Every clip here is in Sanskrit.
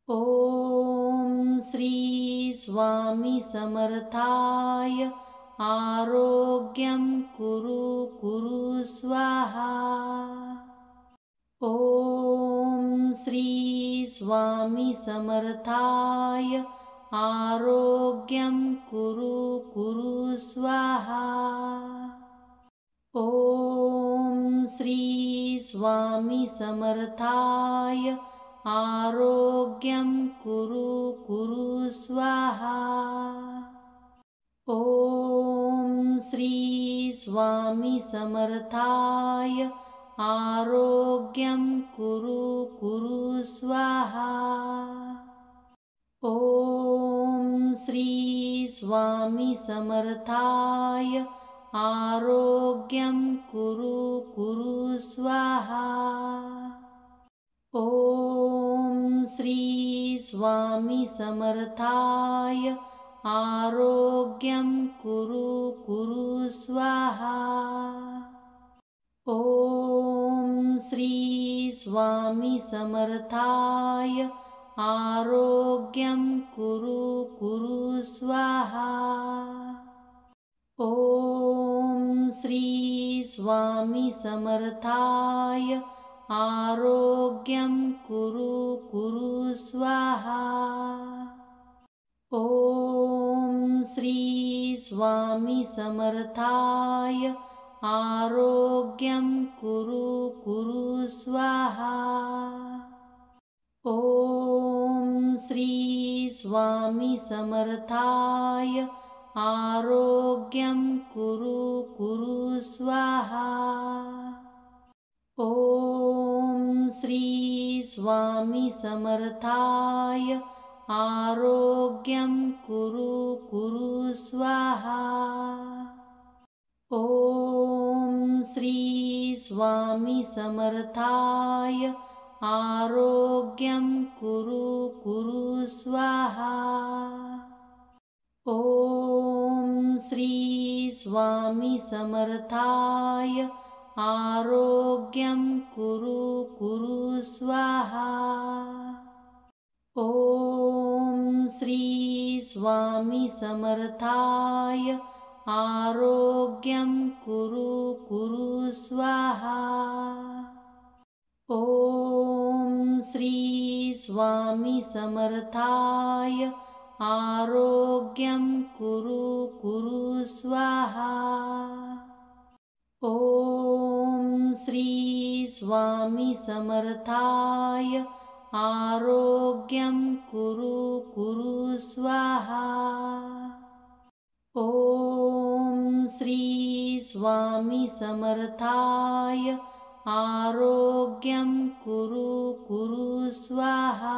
ॐ श्री स्वामी समर्थाय आरोग्यं कुरु कुरु स्वाहा। ॐ श्री स्वामी समर्थाय आरोग्यं कुरु कुरु स्वाहा। ॐ श्री स्वामी समर्थाय आरोग्यं कुरु कुरु स्वाहा। ॐ श्री स्वामी समर्थाय आरोग्यं कुरु कुरु स्वाहा। ॐ श्री स्वामी समर्थाय आरोग्यं कुरु कुरु स्वाहा। ॐ श्री स्वामी समर्थाय आरोग्यं कुरु कुरु स्वाहा। ॐ श्री स्वामी समर्थाय आरोग्यं कुरु कुरु स्वाहा। ॐ श्री स्वामी समर्थाय आरोग्यं कुरु कुरु स्वाहा। ॐ श्री स्वामी समर्थाय आरोग्यं कुरु कुरु स्वाहा। ॐ श्री स्वामी समर्थाय आरोग्यं कुरु कुरु स्वाहा। ॐ श्री स्वामी समर्थाय आरोग्यं कुरु कुरु स्वाहा। ॐ श्री स्वामी समर्थाय आरोग्यं कुरु कुरु स्वाहा। ॐ श्री स्वामी समर्थाय आरोग्यं कुरु कुरु स्वाहा। ॐ श्री स्वामी समर्थाय आरोग्यं कुरु कुरु स्वाहा। ॐ श्री स्वामी समर्थाय आरोग्यं कुरु कुरु स्वाहा। ॐ श्री स्वामी समर्थाय आरोग्यं कुरु कुरु स्वाहा। ॐ श्री स्वामी समर्थाय आरोग्यं कुरु कुरु स्वाहा।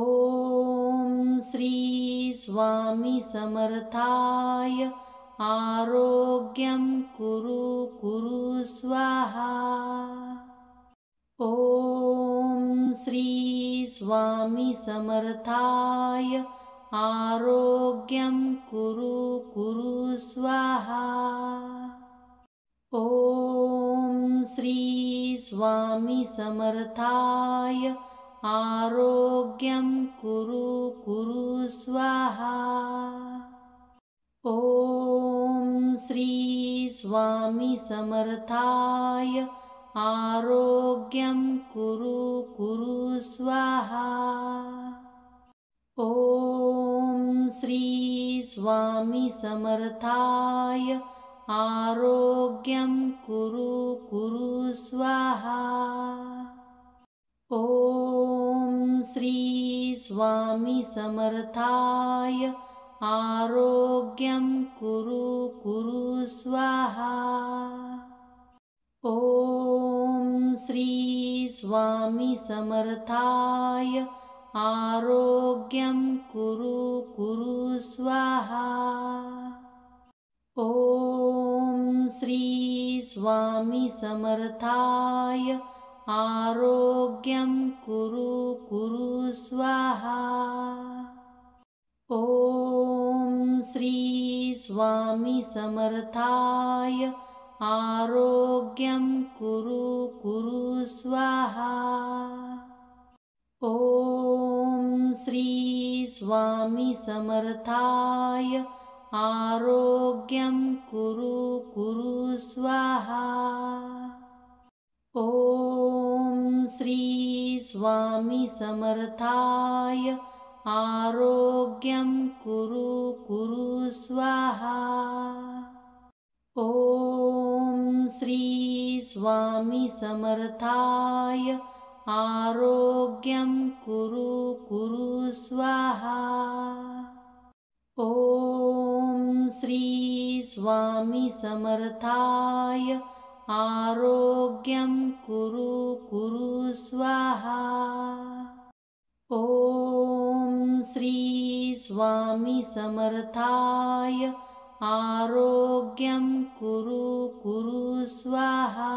ॐ श्री स्वामी समर्थाय आरोग्यं कुरु कुरु स्वाहा। ॐ श्री स्वामी समर्थाय आरोग्यं कुरु कुरु स्वाहा। ॐ श्री स्वामी समर्थाय आरोग्यं कुरु कुरु स्वाहा। ॐ श्री स्वामी समर्थाय आरोग्यं कुरु कुरु स्वाहा। ॐ श्री स्वामी समर्थाय आरोग्यं कुरु कुरु स्वाहा। ॐ श्री स्वामी समर्थाय आरोग्यं कुरु कुरु स्वाहा। ॐ श्री स्वामी समर्थाय आरोग्यं कुरु कुरु स्वाहा। ॐ श्री स्वामी समर्थाय आरोग्यं कुरु कुरु स्वाहा। ॐ श्री स्वामी समर्थाय आरोग्यं कुरु कुरु स्वाहा। ॐ स्वामी समर्थाय आरोग्यं कुरु कुरु स्वाहा। ॐ श्री स्वामी समर्थाय आरोग्यं कुरु कुरु स्वाहा। ॐ श्री स्वामी समर्थाय आरोग्यं कुरु कुरु स्वाहा। ॐ श्री स्वामी समर्थाय आरोग्यं कुरु कुरु स्वाहा। ॐ श्री स्वामी समर्थाय आरोग्यं कुरु कुरु स्वाहा।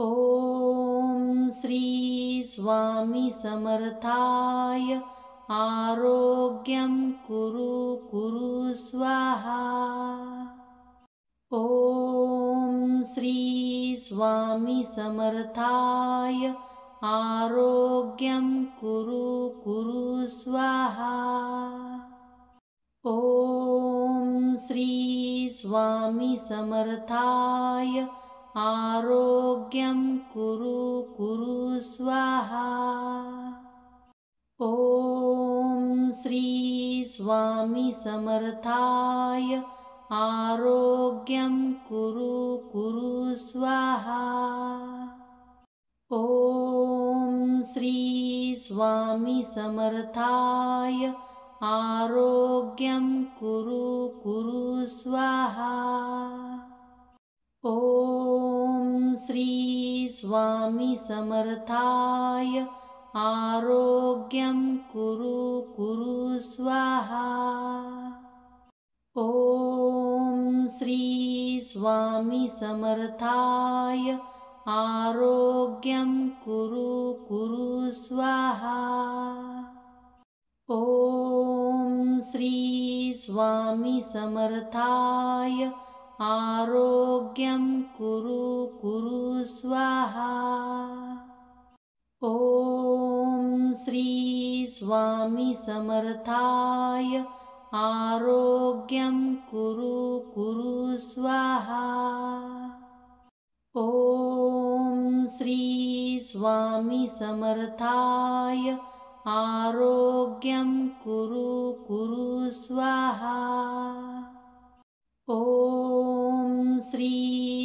ॐ श्री स्वामी समर्थाय आरोग्यं कुरु कुरु स्वाहा। ॐ श्री स्वामी समर्थाय आरोग्यं कुरु कुरु स्वाहा। ॐ श्री स्वामी समर्थाय आरोग्यं कुरु कुरु स्वाहा। ॐ श्री स्वामी समर्थाय आरोग्यं कुरु कुरु स्वाहा। ॐ श्री स्वामी समर्थाय आरोग्यं कुरु कुरु स्वाहा। ॐ श्री स्वामी समर्थाय आरोग्यं कुरु कुरु स्वाहा। ॐ श्री स्वामी समर्थाय आरोग्यं कुरु कुरु स्वाहा। ॐ श्री स्वामी समर्थाय आरोग्यं कुरु कुरु स्वाहा। ॐ श्री स्वामी समर्थाय आरोग्यं कुरु कुरु स्वाहा। ॐ श्री स्वामी समर्थाय आरोग्यं कुरु कुरु स्वाहा। ॐ श्री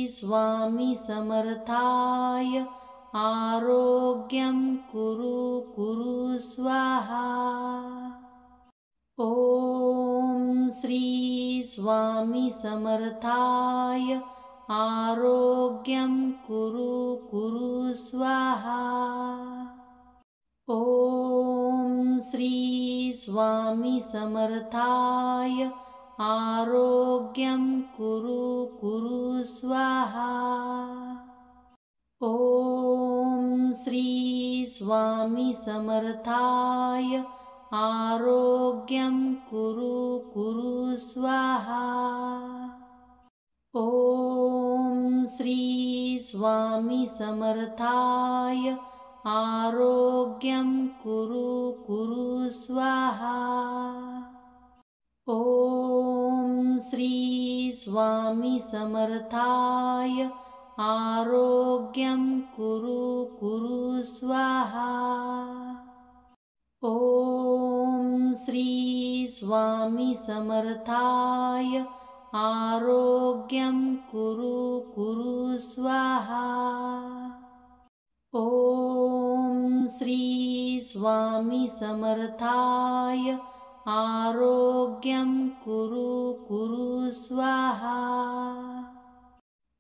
स्वामी समर्थाय आरोग्यं कुरु कुरु स्वाहा। ॐ श्री स्वामी समर्थाय आरोग्यं कुरु कुरु स्वाहा। ॐ श्री स्वामी समर्थाय आरोग्यं कुरु कुरु स्वाहा। ॐ श्री स्वामी समर्थाय आरोग्यं कुरु कुरु स्वाहा। ॐ श्री स्वामी समर्थाय आरोग्यं कुरु कुरु स्वाहा। ॐ श्री स्वामी समर्थाय आरोग्यं कुरु कुरु स्वाहा। ॐ श्री स्वामी समर्थाय आरोग्यं कुरु कुरु स्वाहा। ॐ श्री स्वामी समर्थाय आरोग्यं कुरु कुरु स्वाहा।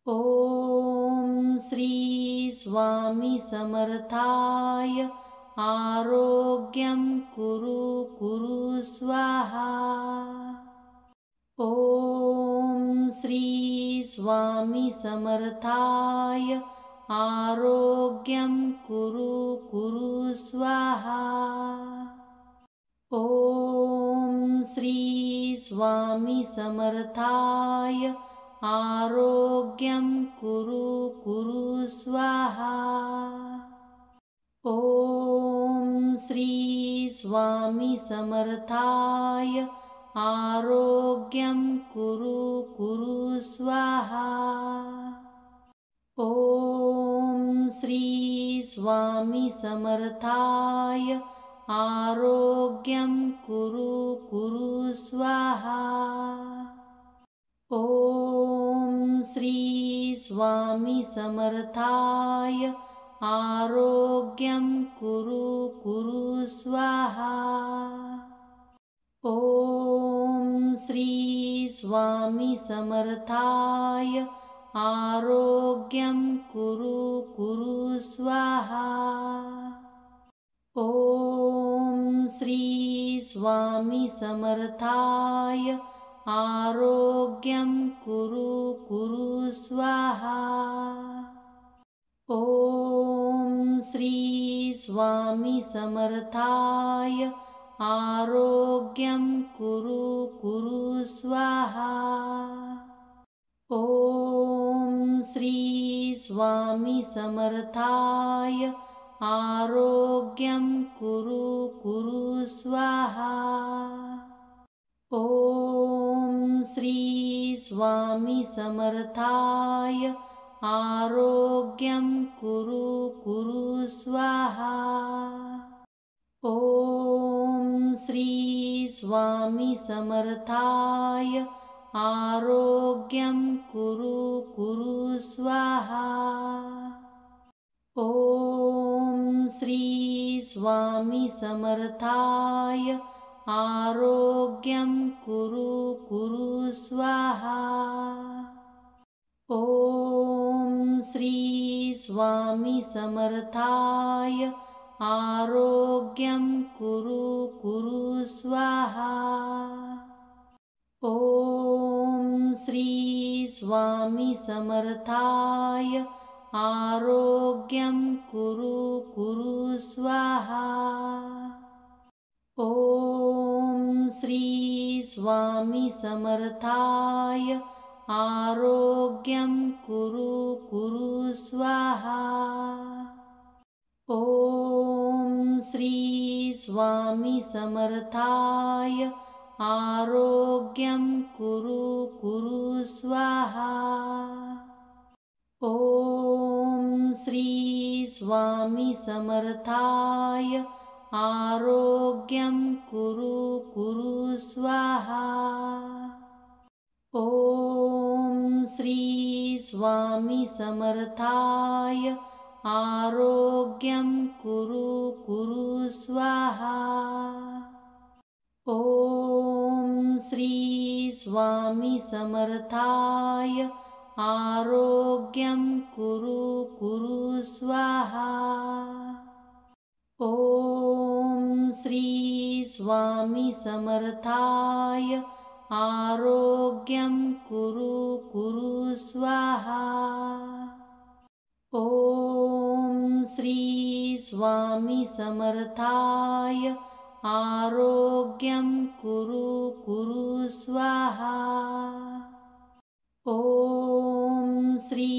ॐ श्री स्वामी समर्थाय आरोग्यं कुरु कुरु स्वाहा। ॐ श्री स्वामी समर्थाय आरोग्यं कुरु कुरु स्वाहा। ॐ श्री स्वामी समर्थाय आरोग्यं कुरु कुरु स्वाहा। ॐ श्री स्वामी समर्थाय आरोग्यं कुरु कुरु स्वाहा। ॐ श्री स्वामी समर्थाय आरोग्यं कुरु कुरु स्वाहा। ॐ श्री स्वामी समर्थाय आरोग्यं कुरु कुरु स्वाहा। ॐ श्री स्वामी समर्थाय आरोग्यं कुरु कुरु स्वाहा। ॐ श्री स्वामी समर्थाय आरोग्यं कुरु कुरु स्वाहा। ॐ श्री स्वामी समर्थाय आरोग्यं कुरु कुरु स्वाहा। ॐ श्री स्वामी समर्थाय आरोग्यं कुरु कुरु स्वाहा। ॐ श्री स्वामी समर्थाय आरोग्यं कुरु कुरु स्वाहा। ॐ श्री स्वामी समर्थाय आरोग्यं कुरु कुरु स्वाहा। ॐ श्री स्वामी समर्थाय आरोग्यं कुरु कुरु स्वाहा। ॐ श्री स्वामी समर्थाय आरोग्यं कुरु कुरु स्वाहा। ॐ श्री स्वामी समर्थाय आरोग्यं कुरु कुरु स्वाहा। ॐ श्री स्वामी समर्थाय आरोग्यं कुरु कुरु स्वाहा। ॐ श्री स्वामी समर्थाय आरोग्यं कुरु कुरु स्वाहा। ॐ श्री स्वामी समर्थाय आरोग्यं कुरु कुरु स्वाहा। ॐ श्री स्वामी समर्थाय आरोग्यं कुरु कुरु स्वाहा। ॐ श्री स्वामी समर्थाय आरोग्यं कुरु कुरु स्वाहा। ॐ श्री स्वामी समर्थाय आरोग्यं कुरु कुरु स्वाहा। ॐ श्री स्वामी समर्थाय आरोग्यं कुरु कुरु स्वाहा। ॐ श्री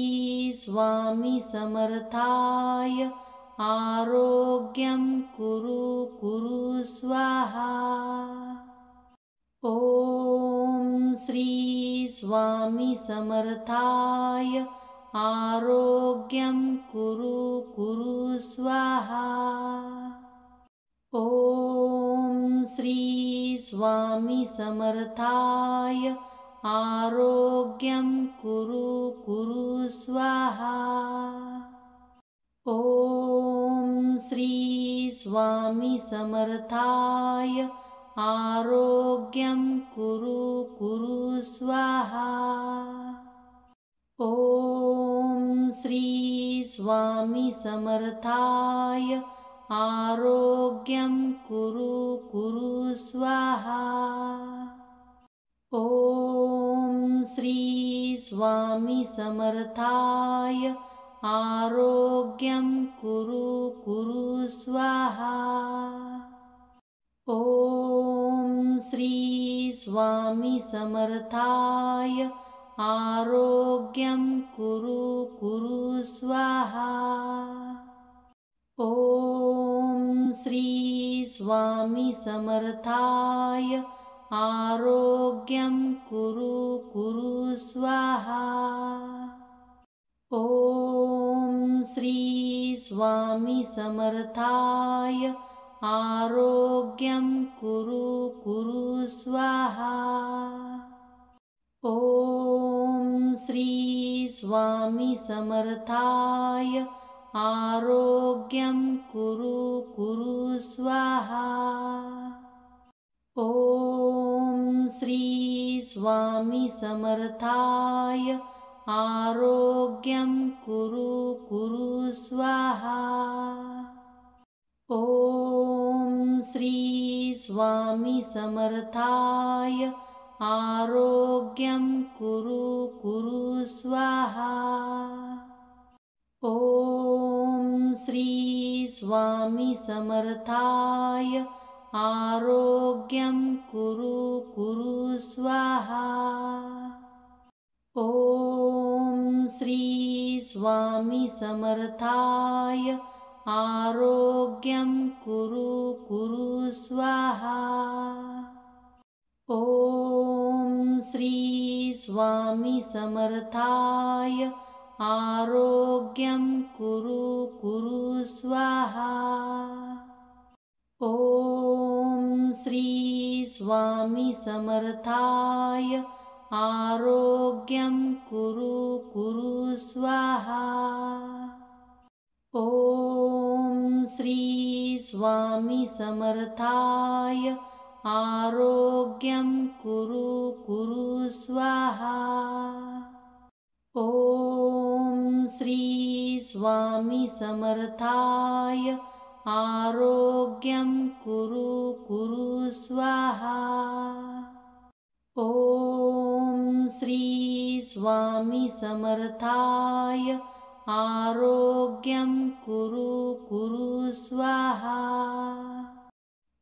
स्वामी समर्थाय आरोग्यं कुरु कुरु स्वाहा। ॐ श्री स्वामी समर्थाय आरोग्यं कुरु कुरु स्वाहा। ॐ श्री स्वामी समर्थाय आरोग्यं कुरु कुरु स्वाहा। ॐ श्री स्वामी समर्थाय आरोग्यं कुरु कुरु स्वाहा। ॐ श्री स्वामी समर्थाय आरोग्यं कुरु कुरु स्वाहा। ॐ श्री स्वामी समर्थाय आरोग्यं कुरु कुरु स्वाहा। ॐ श्री स्वामी समर्थाय आरोग्यं कुरु कुरु स्वाहा। ॐ श्री स्वामी समर्थाय आरोग्यं कुरु कुरु स्वाहा। ॐ श्री स्वामी समर्थाय आरोग्यं कुरु कुरु स्वाहा। ॐ श्री स्वामी समर्थाय आरोग्यं कुरु कुरु स्वाहा। ॐ श्री स्वामी समर्थाय आरोग्यं कुरु कुरु स्वाहा। ॐ श्री स्वामी समर्थाय आरोग्यं कुरु कुरु स्वाहा। ॐ श्री स्वामी समर्थाय आरोग्यं कुरु कुरु स्वाहा। ॐ श्री स्वामी समर्थाय आरोग्यं कुरु कुरु स्वाहा। ॐ श्री स्वामी समर्थाय आरोग्यं कुरु कुरु स्वाहा। ॐ श्री स्वामी समर्थाय आरोग्यं कुरु कुरु स्वाहा। ॐ श्री स्वामी समर्थाय आरोग्यं कुरु कुरु स्वाहा। ॐ श्री स्वामी समर्थाय आरोग्यं कुरु कुरु स्वाहा। ॐ श्री स्वामी समर्थाय आरोग्यं कुरु कुरु स्वाहा।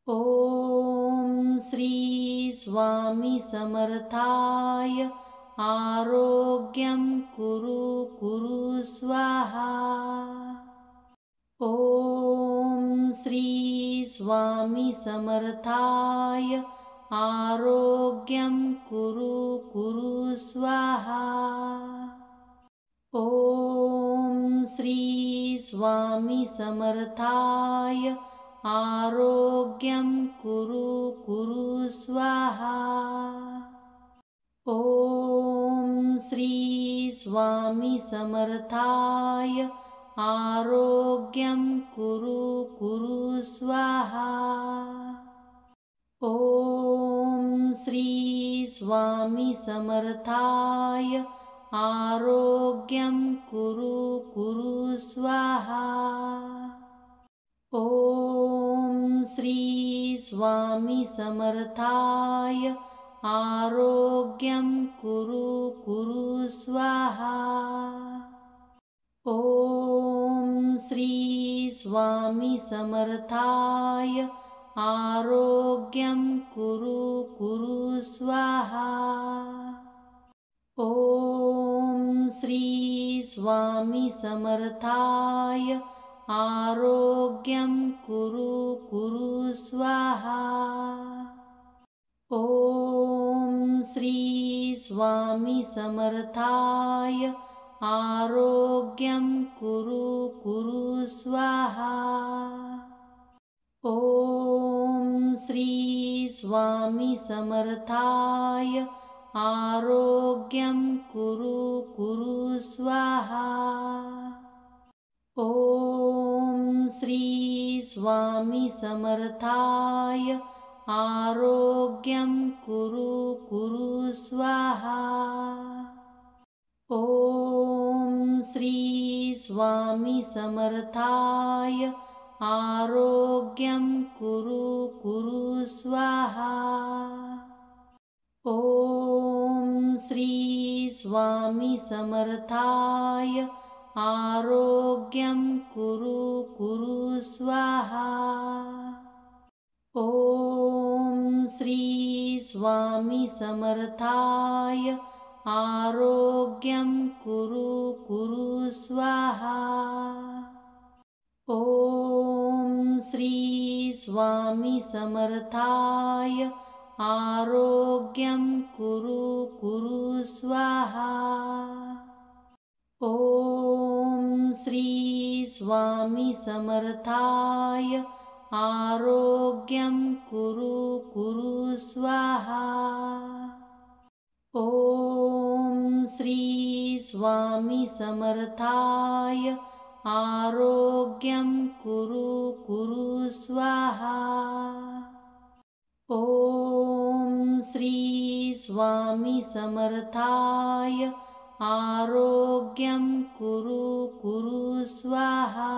ॐ श्री स्वामी समर्थाय आरोग्यं कुरु कुरु स्वाहा। ॐ श्री स्वामी समर्थाय आरोग्यं कुरु कुरु स्वाहा। ॐ श्री स्वामी समर्थाय आरोग्यं कुरु कुरु स्वाहा। ॐ श्री स्वामी समर्थाय आरोग्यं कुरु कुरु स्वाहा। ॐ श्री स्वामी समर्थाय आरोग्यं कुरु कुरु स्वाहा। ॐ श्री स्वामी समर्थाय आरोग्यं कुरु कुरु स्वाहा। ॐ श्री स्वामी समर्थाय आरोग्यं कुरु कुरु स्वाहा। ॐ श्री स्वामी समर्थाय आरोग्यं कुरु कुरु स्वाहा। ॐ श्री स्वामी समर्थाय आरोग्यं कुरु कुरु स्वाहा। ॐ श्री स्वामी समर्थाय आरोग्यं कुरु कुरु स्वाहा। ॐ श्री स्वामी समर्थाय आरोग्यं कुरु कुरु स्वाहा। ॐ श्री स्वामी समर्थाय आरोग्यं कुरु कुरु स्वाहा। ॐ श्री स्वामी समर्थाय आरोग्यं कुरु कुरु स्वाहा। ॐ श्री स्वामी समर्थाय आरोग्यं कुरु कुरु स्वाहा। ॐ श्री स्वामी समर्थाय आरोग्यं कुरु कुरु स्वाहा। ॐ श्री स्वामी समर्थाय आरोग्यं कुरु कुरु स्वाहा। ॐ श्री स्वामी समर्थाय आरोग्यं कुरु कुरु स्वाहा। ॐ श्री स्वामी समर्थाय आरोग्यं कुरु कुरु स्वाहा।